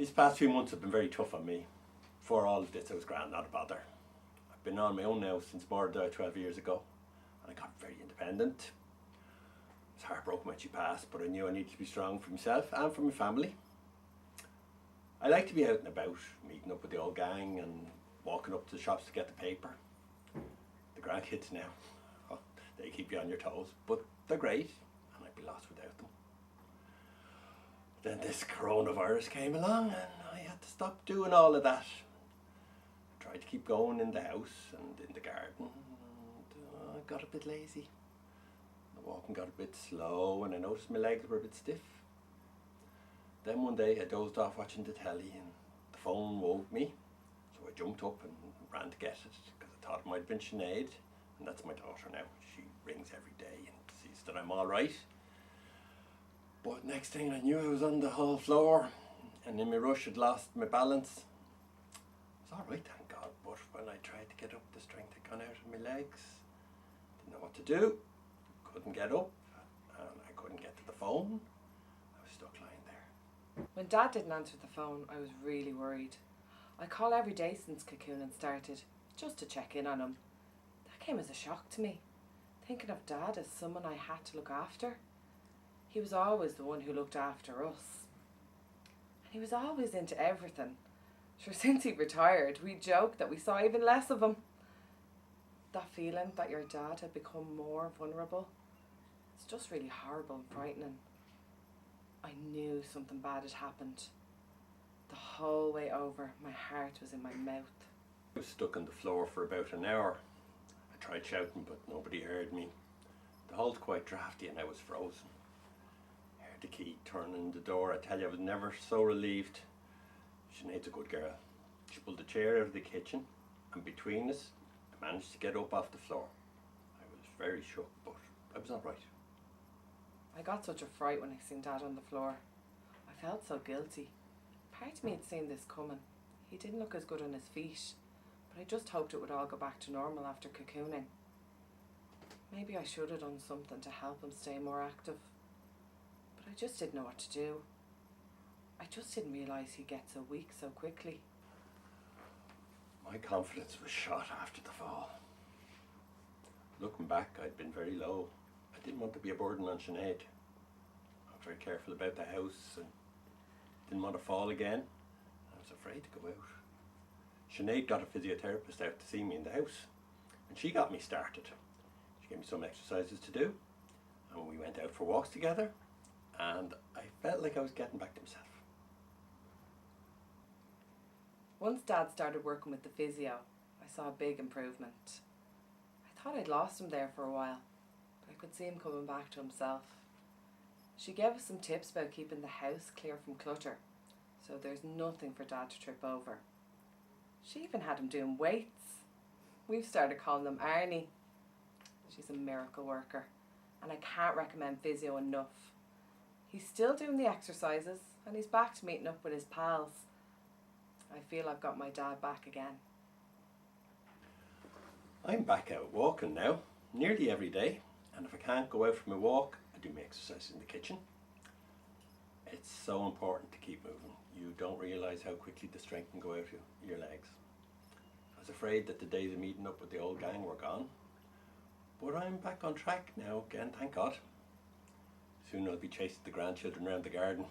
These past few months have been very tough on me. Before all of this I was grand, not a bother. I've been on my own now since more than 12 years ago, and I got very independent. I was heartbroken when she passed, but I knew I needed to be strong for myself and for my family. I like to be out and about, meeting up with the old gang and walking up to the shops to get the paper. The grandkids now, oh, they keep you on your toes, but they're great, and I'd be lost without them. Then this coronavirus came along and I had to stop doing all of that. I tried to keep going in the house and in the garden, and I got a bit lazy. The walking got a bit slow and I noticed my legs were a bit stiff. Then one day I dozed off watching the telly and the phone woke me, so I jumped up and ran to get it because I thought it might have been Sinead, and that's my daughter now. She rings every day and sees that I'm alright. But next thing I knew I was on the hall floor, and in my rush I'd lost my balance. I was alright, thank God, but when I tried to get up, the strength had gone out of my legs. Didn't know what to do, couldn't get up, and I couldn't get to the phone. I was stuck lying there. When Dad didn't answer the phone, I was really worried. I call every day since cocooning started, just to check in on him. That came as a shock to me, thinking of Dad as someone I had to look after. He was always the one who looked after us. And he was always into everything. Sure, since he retired, we joked that we saw even less of him. That feeling that your dad had become more vulnerable, it's just really horrible and frightening. I knew something bad had happened. The whole way over, my heart was in my mouth. I was stuck on the floor for about an hour. I tried shouting, but nobody heard me. The hall's quite drafty and I was frozen. I heard the key turn in the door. I tell you, I was never so relieved. Sinead's a good girl. She pulled a chair out of the kitchen, and between us, I managed to get up off the floor. I was very shook, but I was all right. I got such a fright when I seen Dad on the floor. I felt so guilty. Part of me had seen this coming. He didn't look as good on his feet, but I just hoped it would all go back to normal after cocooning. Maybe I should have done something to help him stay more active, but I just didn't know what to do. I just didn't realise he'd get so weak so quickly. My confidence was shot after the fall. Looking back, I'd been very low. I didn't want to be a burden on Sinead. I was very careful about the house and didn't want to fall again. I was afraid to go out. Sinead got a physiotherapist out to see me in the house, and she got me started. She gave me some exercises to do, and we went out for walks together, and I felt like I was getting back to myself. Once Dad started working with the physio, I saw a big improvement. I thought I'd lost him there for a while, but I could see him coming back to himself. She gave us some tips about keeping the house clear from clutter, so there's nothing for Dad to trip over. She even had him doing weights. We've started calling them Arnie. She's a miracle worker, and I can't recommend physio enough. He's still doing the exercises, and he's back to meeting up with his pals. I feel I've got my dad back again. I'm back out walking now, nearly every day, and if I can't go out for my walk, I do my exercise in the kitchen. It's so important to keep moving. You don't realise how quickly the strength can go out of your legs. I was afraid that the days of meeting up with the old gang were gone, but I'm back on track now again, thank God. Soon I'll be chasing the grandchildren around the garden.